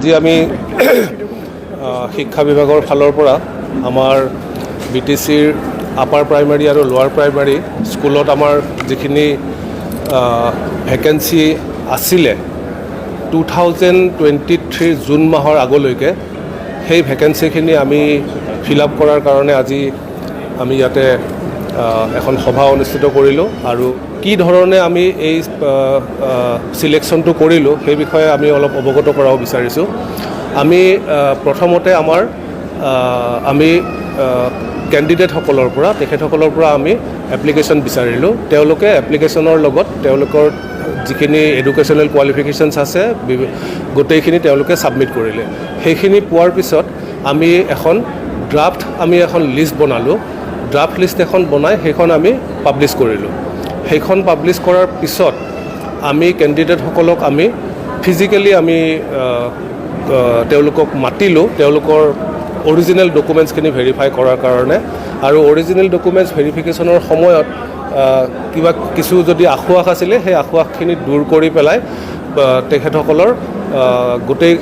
আজি আমি শিক্ষা বিভাগৰ ফালৰ পৰা আমাৰ BTCৰ আপাৰ প্ৰাইমাৰী আৰু লোৱাৰ প্ৰাইমাৰী স্কুলত আমাৰ যিখিনি ভেকেঞ্চি আছিলে 2023 জুন মাহৰ আগলৈকে সেই ভেকেঞ্চিখিনি আমি ফিল আপ কৰাৰ কাৰণে আজি আমি ইয়াতে এখন সভা অনুষ্ঠিত কৰিলোঁ আৰু কি ধৰণে আমি এই সিলেকশ্যনটো কৰিলোঁ সেই বিষয়ে আমি অলপ অৱগত কৰাব বিচাৰিছোঁ। আমি প্ৰথমতে আমি কেণ্ডিডেটসকলৰ পৰা তেখেতসকলৰ পৰা আমি এপ্লিকেশ্যন বিচাৰিলোঁ। তেওঁলোকে এপ্লিকেশ্যনৰ লগত তেওঁলোকৰ যিখিনি এডুকেশ্যনেল কোৱালিফিকেশ্যনছ আছে গোটেইখিনি তেওঁলোকে ছাবমিট কৰিলে। সেইখিনি পোৱাৰ পিছত আমি এখন লিষ্ট বনালোঁ। ড্ৰাফ্ট লিষ্ট এখন বনাই সেইখন আমি পাব্লিছ কৰিলোঁ। সেইখন পাব্লিছ কৰাৰ পিছত আমি কেণ্ডিডেটসকলক আমি ফিজিকেলি আমি তেওঁলোকক মাতিলোঁ তেওঁলোকৰ অৰিজিনেল ডকুমেণ্টছখিনি ভেৰিফাই কৰাৰ কাৰণে। আৰু অৰিজিনেল ডকুমেণ্টছ ভেৰিফিকেশ্যনৰ সময়ত কিছু যদি আখুৱাস আছিলে সেই আখুৱাসখিনি দূৰ কৰি পেলাই তেখেতসকলৰ গোটেই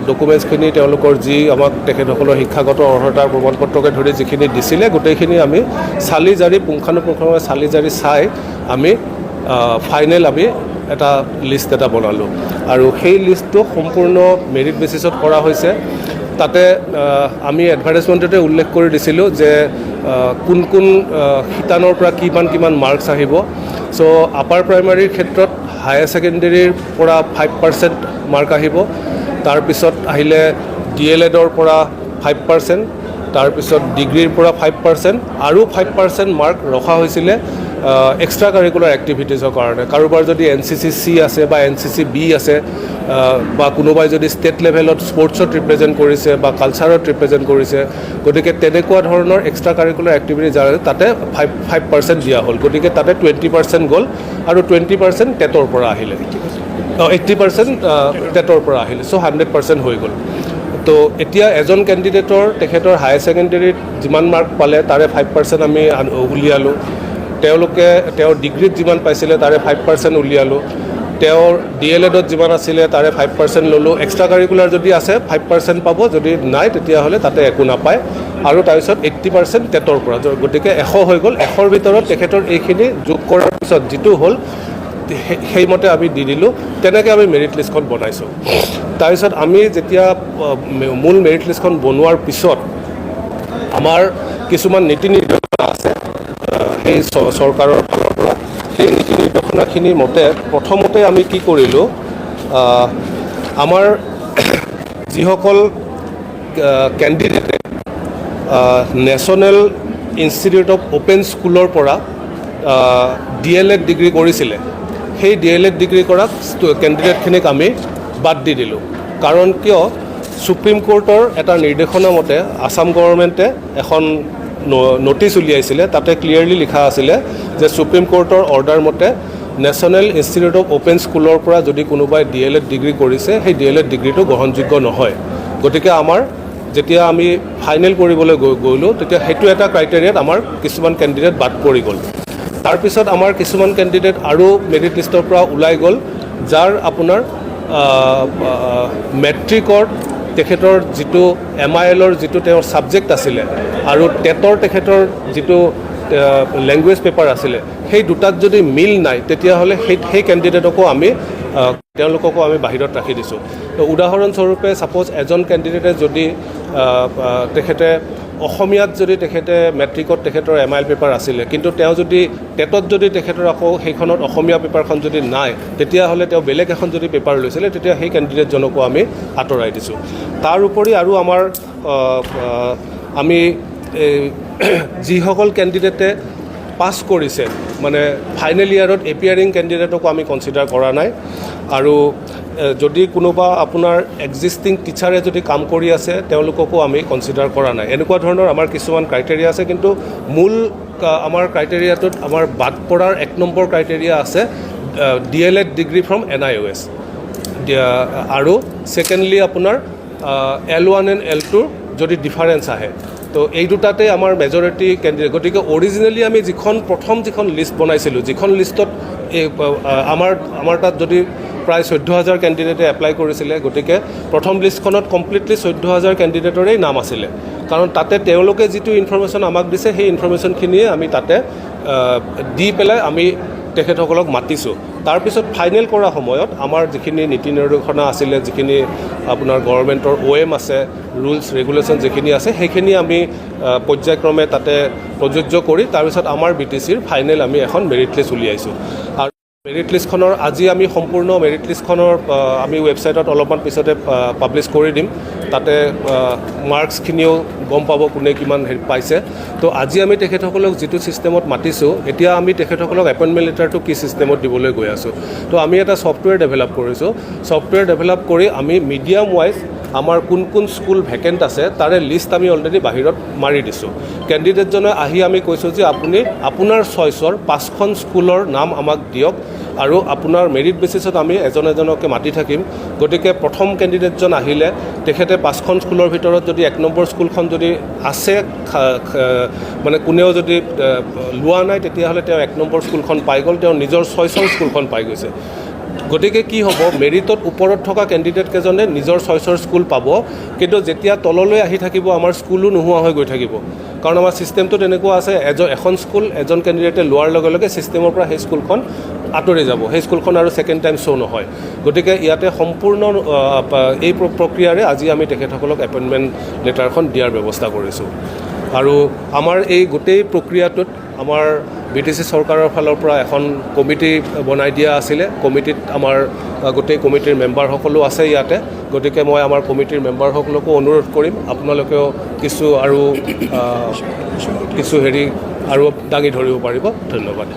ডকুমেণ্টছখিনি তেওঁলোকৰ যি আমাক তেখেতসকলৰ শিক্ষাগত অৰ্হতাৰ প্ৰমাণপত্ৰকে ধৰি যিখিনি দিছিলে গোটেইখিনি আমি চালি জাৰি পুংখানুপুংখভাৱে চালি জাৰি চাই আমি ফাইনেল আমি এটা লিষ্ট এটা বনালোঁ। আৰু সেই লিষ্টটো সম্পূৰ্ণ মেৰিট বেচিছত কৰা হৈছে। তাতে আমি এডভাৰটাইজমেণ্টতে উল্লেখ কৰি দিছিলোঁ যে কোন কোন শিতানৰ পৰা কিমান মাৰ্কছ আহিব। চ' আপাৰ প্ৰাইমাৰীৰ ক্ষেত্ৰত হায়াৰ ছেকেণ্ডেৰীৰ পৰা 5% মাৰ্ক আহিব। তাৰপিছত আহিলে DLEDৰ পৰা 5%, তাৰপিছত ডিগ্ৰীৰ পৰা 5% আৰু 5% মাৰ্ক ৰখা হৈছিলে এক্সট্ৰা কাৰিকুলাৰ এক্টিভিটিছৰ কাৰণে। কাৰোবাৰ যদি NCC-C আছে বা NCC-B আছে বা কোনোবাই যদি ষ্টেট লেভেলত স্পৰ্টছত ৰিপ্ৰেজেণ্ট কৰিছে বা কালচাৰত ৰিপ্ৰেজেণ্ট কৰিছে, গতিকে তেনেকুৱা ধৰণৰ এক্সট্ৰা কাৰিকুলাৰ এক্টিভিটি যাৰ তাতে 5% দিয়া হ'ল। গতিকে তাতে 20% গ'ল আৰু 20% টেটৰ পৰা আহিলে, 80% টেটৰ পৰা আহিলে। চ' 100% হৈ গ'ল। তো এতিয়া এজন কেণ্ডিডেটৰ তেখেতৰ হায়াৰ ছেকেণ্ডেৰীত যিমান মাৰ্ক পালে তাৰে 5% আমি উলিয়ালোঁ। তেওঁৰ ডিগ্ৰীত যিমান পাইছিলে তাৰে 5% উলিয়ালোঁ। তেওঁৰ DLEDত যিমান আছিলে তাৰে 5% ল'লোঁ। এক্সট্ৰা কাৰিকুলাৰ যদি আছে 5% পাব, যদি নাই তেতিয়াহ'লে তাতে একো নাপায়। আৰু তাৰপিছত 80% টেটৰ পৰা, গতিকে 100 হৈ গ'ল। 100ৰ ভিতৰত তেখেতৰ এইখিনি যোগ কৰাৰ পিছত যিটো হ'ল সেইমতে আমি দি দিলোঁ। তেনেকৈ আমি মেৰিট লিষ্টখন বনাইছোঁ। তাৰপিছত আমি যেতিয়া মূল মেৰিট লিষ্টখন বনোৱাৰ পিছত আমাৰ কিছুমান নীতি নিৰ্দেশনা আছে সেই চৰকাৰৰ ফালৰ পৰা। সেই নীতি নিৰ্দেশনাখিনিৰ মতে প্ৰথমতে আমি কি কৰিলোঁ, আমাৰ যিসকল কেণ্ডিডেটে নেশ্যনেল ইনষ্টিটিউট অফ অ'পেন স্কুলৰ পৰা DLED ডিগ্ৰী কৰিছিলে, সেই DLED ডিগ্ৰী কৰা কেণ্ডিডেটখিনিক আমি বাদ দি দিলোঁ। কাৰণ কিয়, সুপ্ৰিম কোৰ্টৰ এটা নিৰ্দেশনা মতে আসাম গভৰ্ণমেণ্টে এখন নটিচ উলিয়াইছিলে। তাতে ক্লিয়াৰলি লিখা আছিলে যে সুপ্ৰিম কোৰ্টৰ অৰ্ডাৰ মতে নেশ্যনেল ইনষ্টিটিউট অফ অ'পেন স্কুলৰ পৰা যদি কোনোবাই DLED ডিগ্ৰী কৰিছে সেই DLED ডিগ্ৰীটো গ্ৰহণযোগ্য নহয়। গতিকে আমাৰ যেতিয়া আমি ফাইনেল কৰিবলৈ গ'লোঁ তেতিয়া সেইটো এটা ক্ৰাইটেৰিয়াত আমাৰ কিছুমান কেণ্ডিডেট বাদ পৰি গ'ল। তাৰপিছত আমাৰ কিছুমান কেণ্ডিডেট আৰু মেৰিট লিষ্টৰ পৰা ওলাই গ'ল, যাৰ আপোনাৰ মেট্ৰিকৰ তেখেতৰ যিটো MILৰ যিটো তেওঁৰ ছাবজেক্ট আছিলে আৰু টেটৰ তেখেতৰ যিটো লেংগুৱেজ পেপাৰ আছিলে, সেই দুটাত যদি মিল নাই তেতিয়াহ'লে সেই কেণ্ডিডেটকো তেওঁলোককো আমি বাহিৰত ৰাখি দিছোঁ। তো উদাহৰণস্বৰূপে ছাপ'জ এজন কেণ্ডিডেটে যদি তেখেতে অসমীয়াত যদি তেখেতে মেট্ৰিকত তেখেতৰ MIL পেপাৰ আছিলে, কিন্তু তেওঁ যদি টেটত যদি তেখেতৰ আকৌ সেইখনত অসমীয়া পেপাৰখন যদি নাই, তেতিয়াহ'লে তেওঁ বেলেগ এখন যদি পেপাৰ লৈছিলে তেতিয়া সেই কেণ্ডিডেটজনকো আমি আঁতৰাই দিছোঁ। তাৰ উপৰি আৰু আমি যিসকল কেণ্ডিডেটে পাছ কৰিছে, মানে ফাইনেল ইয়াৰত এপিয়াৰিং কেণ্ডিডেটকো আমি কনচিডাৰ কৰা নাই। আৰু যদি কোনোবা আপোনাৰ এক্সিষ্টিং টিচাৰে যদি কাম কৰি আছে তেওঁলোককো আমি কনচিডাৰ কৰা নাই। এনেকুৱা ধৰণৰ আমাৰ কিছুমান ক্ৰাইটেৰিয়া আছে। কিন্তু মূল আমাৰ ক্ৰাইটেৰিয়াটোত আমাৰ বাদ পৰাৰ 1 নম্বৰ ক্ৰাইটেৰিয়া আছে DLED ডিগ্ৰী ফ্ৰম NIOS। আৰু ছেকেণ্ডলি আপোনাৰ L1 and L2 যদি ডিফাৰেঞ্চ আহে, তো এই দুটাতে আমাৰ মেজৰিটি কেণ্ডিডেট গতিকে অৰিজিনেলি আমি প্ৰথম যিখন লিষ্ট বনাইছিলোঁ যিখন লিষ্টত আমাৰ তাত যদি প্ৰায় 14,000 কেণ্ডিডেটে এপ্লাই কৰিছিলে গতিকে প্ৰথম লিষ্টখনত কমপ্লিটলি 14,000 কেণ্ডিডেটৰেই নাম আছিলে কাৰণ তাতে তেওঁলোকে যিটো ইনফৰমেশ্যন আমাক দিছে সেই ইনফৰমেশ্যনখিনিয়ে আমি তাতে দি পেলাই আমি তেখেতসকলক মাতিছোঁ তাৰপিছত ফাইনেল কৰা সময়ত আমাৰ যিখিনি নীতি নিৰ্দেশনা আছিলে যিখিনি আপোনাৰ গভৰ্ণমেণ্টৰ OM আছে ৰুলছ ৰেগুলেশ্যন যিখিনি আছে সেইখিনি আমি পৰ্যায়ক্ৰমে তাতে প্ৰযোজ্য কৰি তাৰপিছত আমাৰ BTCৰ ফাইনেল আমি এখন মেৰিট লিষ্ট উলিয়াইছোঁ আৰু মেৰিট লিষ্টখনৰ আজি আমি সম্পূৰ্ণ মেৰিট লিষ্টখনৰ আমি ৱেবছাইটত অলপমান পিছতে পাব্লিছ কৰি দিম তাতে মাৰ্কছখিনিও গম পাব কোনে কিমান পাইছে তো আজি আমি তেখেতসকলক যিটো ছিষ্টেমত মাতিছোঁ এতিয়া আমি তেখেতসকলক এপইণ্টমেণ্ট লেটাৰটো কি ছিষ্টেমত দিবলৈ গৈ আছোঁ তো আমি এটা ছফ্টৱেৰ ডেভেলপ কৰিছোঁ ছফ্টৱেৰ ডেভেলপ কৰি আমি মিডিয়াম ৱাইজ আমাৰ কোন স্কুল ভেকেণ্ট আছে তাৰে লিষ্ট আমি অলৰেডি বাহিৰত মাৰি দিছোঁ কেণ্ডিডেটজনে আহি আমি কৈছোঁ যে আপুনি আপোনাৰ চইচৰ 5খন স্কুলৰ নাম আমাক দিয়ক আৰু আপোনাৰ মেৰিট বেচিছত আমি এজনকে মাতি থাকিম গতিকে প্ৰথম কেণ্ডিডেটজন আহিলে তেখেতে 5খন স্কুলৰ ভিতৰত যদি 1 নম্বৰ স্কুলখন যদি আছে মানে কোনেও যদি লোৱা নাই তেতিয়াহ'লে তেওঁ 1 নম্বৰ স্কুলখন পাই গ'ল তেওঁ নিজৰ চইচৰ স্কুলখন পাই গৈছে গতিকে কি হ'ব মেৰিটত ওপৰত থকা কেণ্ডিডেটকেইজনে নিজৰ চইচৰ স্কুল পাব কিন্তু যেতিয়া তললৈ আহি থাকিব আমাৰ স্কুলো নোহোৱা হৈ গৈ থাকিব কাৰণ আমাৰ ছিষ্টেমটো তেনেকুৱা আছে এখন স্কুল এজন কেণ্ডিডেটে লোৱাৰ লগে লগে ছিষ্টেমৰ পৰা সেই স্কুলখন আঁতৰি যাব সেই স্কুলখন আৰু ছেকেণ্ড টাইম শ্ব' নহয় গতিকে ইয়াতে সম্পূৰ্ণ এই প্ৰক্ৰিয়াৰে আজি আমি তেখেতসকলক এপইণ্টমেণ্ট লেটাৰখন দিয়াৰ ব্যৱস্থা কৰিছোঁ আৰু আমাৰ এই গোটেই প্ৰক্ৰিয়াটোত আমাৰ BTC চৰকাৰৰ ফালৰ পৰা এখন কমিটি বনাই দিয়া আছিলে কমিটিত আমাৰ গোটেই কমিটিৰ মেম্বাৰসকলো আছে ইয়াতে গতিকে মই আমাৰ কমিটিৰ মেম্বাৰসকলকো অনুৰোধ কৰিম আপোনালোকেও কিছু হেৰি আৰু দাঙি ধৰিব পাৰিব ধন্যবাদ